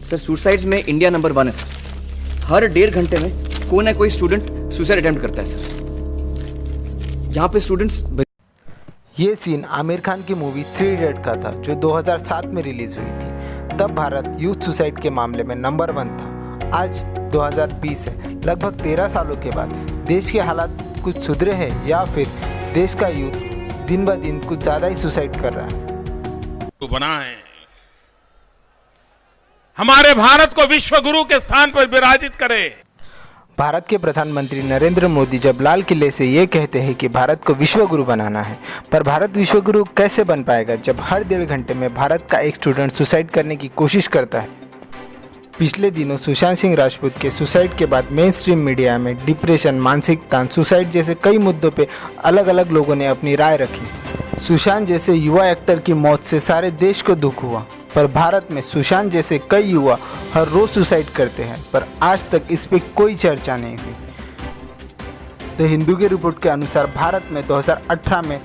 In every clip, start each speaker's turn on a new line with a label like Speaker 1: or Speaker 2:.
Speaker 1: Sir suicides में India number 1 है sir. हर 1.5 घंटे में कोई ना कोई स्टूडेंट सुसाइड अटेम्प्ट करता है सर। यहाँ पे स्टूडेंट्स
Speaker 2: ये सीन आमिर खान की मूवी 3 इडियट का था जो 2007 में रिलीज हुई थी। तब भारत यूथ सुसाइड के मामले में नंबर 1 था। आज 2020 है, लगभग 13 सालों के बाद देश के हालात कुछ सुधरे हैं या फिर देश का यूथ दिन ब दिन कुछ ज़्यादा ही सुसाइड कर रहा है।
Speaker 3: तो बना है हमारे भारत को विश्व गुरु के स्थान पर विराजित करे।
Speaker 2: भारत के प्रधानमंत्री नरेंद्र मोदी जब लाल किले से ये कहते हैं कि भारत को विश्व गुरु बनाना है, पर भारत विश्व गुरु कैसे बन पाएगा जब हर 1.5 घंटे में भारत का एक स्टूडेंट सुसाइड करने की कोशिश करता है। पिछले दिनों सुशांत सिंह राजपूत के सुसाइड के बाद मेन स्ट्रीम मीडिया में डिप्रेशन, मानसिक तान, सुसाइड जैसे कई मुद्दों पे अलग अलग लोगों ने अपनी राय रखी। सुशांत जैसे युवा एक्टर की मौत से सारे देश को दुख हुआ, पर भारत में सुशांत जैसे कई युवा हर रोज सुसाइड करते हैं, पर आज तक इस पे कोई चर्चा नहीं हुई। द हिंदू के रिपोर्ट के अनुसार भारत में 2018 में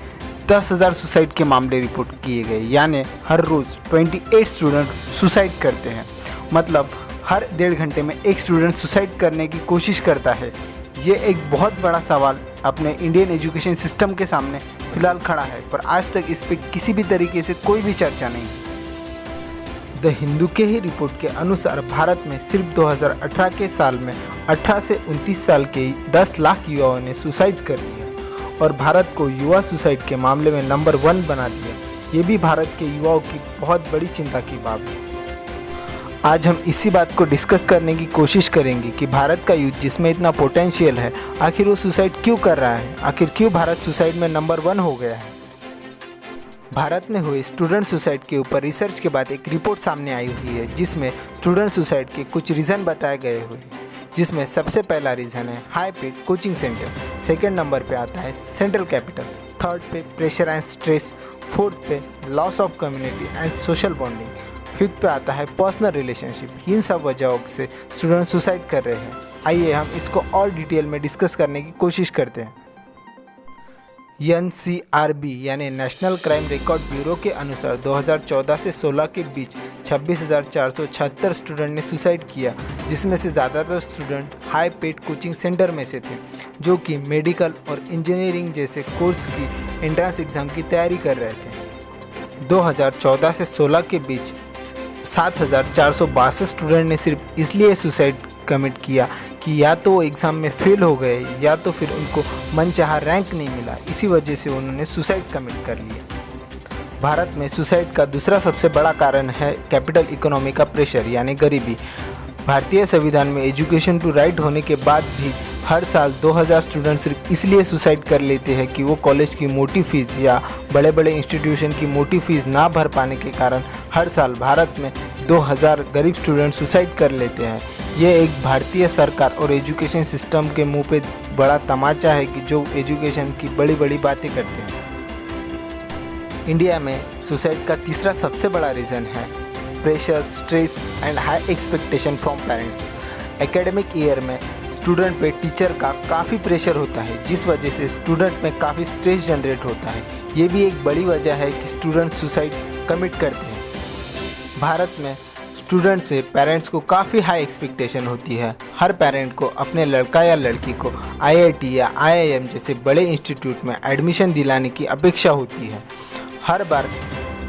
Speaker 2: 10,000 सुसाइड के मामले रिपोर्ट किए गए, यानी हर रोज 28 स्टूडेंट सुसाइड करते हैं। मतलब हर 1.5 घंटे में एक स्टूडेंट सुसाइड करने की कोशिश करता है। ये एक बहुत बड़ा सवाल अपने इंडियन एजुकेशन सिस्टम के सामने फिलहाल खड़ा है, पर आज तक इस पे किसी भी तरीके से कोई भी चर्चा नहीं। द हिंदू के ही रिपोर्ट के अनुसार भारत में सिर्फ 2018 के साल में 18 से 29 साल के 10 लाख युवाओं ने सुसाइड कर लिया और भारत को युवा सुसाइड के मामले में नंबर 1 बना दिया। ये भी भारत के युवाओं की बहुत बड़ी चिंता की बात है। आज हम इसी बात को डिस्कस करने की कोशिश करेंगे कि भारत का यूथ जिसमें इतना पोटेंशियल है, आखिर वो सुसाइड क्यों कर रहा है, आखिर क्यों भारत सुसाइड में नंबर 1 हो गया है। भारत में हुए स्टूडेंट सुसाइड के ऊपर रिसर्च के बाद एक रिपोर्ट सामने आई हुई है जिसमें स्टूडेंट सुसाइड के कुछ रीज़न बताए गए हुए हैं, जिसमें सबसे पहला रीज़न है high paid coaching centre, second number पे आता है सेंट्रल कैपिटल, थर्ड पे प्रेशर एंड स्ट्रेस, फोर्थ पे loss of community and social bonding, fifth पे आता है पर्सनल रिलेशनशिप। इन सब वजहों से स्टूडेंट सुसाइड कर रहे हैं। आइए हम इसको और डिटेल में डिस्कस करने की कोशिश करते हैं। NCRB यानी नेशनल क्राइम रिकॉर्ड ब्यूरो के अनुसार 2014 से 16 के बीच 26,476 स्टूडेंट ने सुसाइड किया, जिसमें से ज़्यादातर student high paid coaching centre में से थे, जो कि मेडिकल और इंजीनियरिंग जैसे कोर्स की एंट्रेंस एग्ज़ाम की तैयारी कर रहे थे। 2014 से 16 के बीच 7,462 स्टूडेंट ने सिर्फ इसलिए सुसाइड कमिट किया कि या तो वो एग्ज़ाम में फेल हो गए या तो फिर उनको मनचाहा रैंक नहीं मिला, इसी वजह से उन्होंने सुसाइड कमिट कर लिया। भारत में सुसाइड का दूसरा सबसे बड़ा कारण है कैपिटल इकोनॉमी का प्रेशर यानी गरीबी। भारतीय संविधान में एजुकेशन टू राइट होने के बाद भी हर साल 2000 स्टूडेंट सिर्फ इसलिए सुसाइड कर लेते हैं कि वो कॉलेज की मोटी फीस या बड़े बड़े इंस्टीट्यूशन की मोटी फीस ना भर पाने के कारण हर साल भारत में 2000 गरीब स्टूडेंट सुसाइड कर लेते हैं। ये एक भारतीय सरकार और एजुकेशन सिस्टम के मुंह पे बड़ा तमाचा है कि जो एजुकेशन की बड़ी बड़ी बातें करते हैं। इंडिया में सुसाइड का तीसरा सबसे बड़ा रीज़न है pressure, stress and high expectation from parents. Academic year में स्टूडेंट पे टीचर का काफ़ी प्रेशर होता है, जिस वजह से स्टूडेंट में काफ़ी स्ट्रेस जनरेट होता है। ये भी एक बड़ी वजह है कि स्टूडेंट सुसाइड कमिट करते हैं। भारत में स्टूडेंट से पेरेंट्स को काफ़ी हाई एक्सपेक्टेशन होती है। हर पेरेंट को अपने लड़का या लड़की को IIT या IIM जैसे बड़े इंस्टीट्यूट में एडमिशन दिलाने की अपेक्षा होती है। हर बार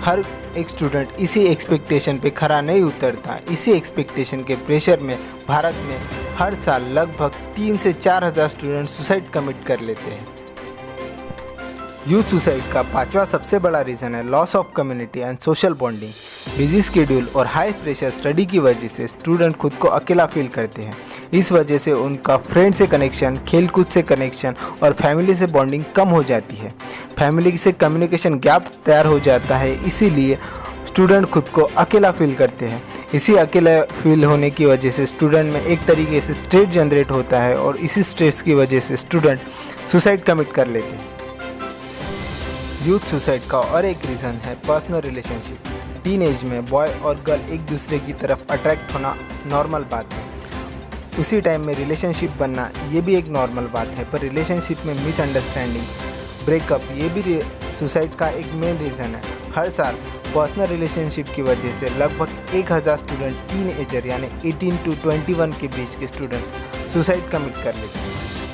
Speaker 2: हर एक स्टूडेंट इसी एक्सपेक्टेशन पे खरा नहीं उतरता। इसी एक्सपेक्टेशन के प्रेशर में भारत में हर साल लगभग 3 से 4 हज़ार स्टूडेंट सुसाइड कमिट कर लेते हैं। यूथ सुसाइड का 5वां सबसे बड़ा रीज़न है loss of community and social bonding. Busy schedule और हाई प्रेशर स्टडी की वजह से स्टूडेंट खुद को अकेला फील करते हैं। इस वजह से उनका फ्रेंड से कनेक्शन, खेलकूद से कनेक्शन और फैमिली से बॉन्डिंग कम हो जाती है। फैमिली से कम्युनिकेशन गैप तैयार हो जाता है, इसीलिए स्टूडेंट खुद को अकेला फील करते हैं। इसी अकेला फील होने की वजह से स्टूडेंट में एक तरीके से स्ट्रेस जनरेट होता है और इसी स्ट्रेस की वजह से स्टूडेंट सुसाइड कमिट कर लेते हैं। यूथ सुसाइड का और एक रीज़न है पर्सनल रिलेशनशिप। टीन एज में बॉय और गर्ल एक दूसरे की तरफ अट्रैक्ट होना नॉर्मल बात है। उसी टाइम में रिलेशनशिप बनना ये भी एक नॉर्मल बात है, पर रिलेशनशिप में मिसअंडरस्टैंडिंग, ब्रेकअप ये भी सुसाइड का एक मेन रीज़न है। हर साल पर्सनल रिलेशनशिप की वजह से लगभग 1000 स्टूडेंट टीन एजर यानी 18 to 21 के बीच के स्टूडेंट सुसाइड कमिट कर लेते हैं।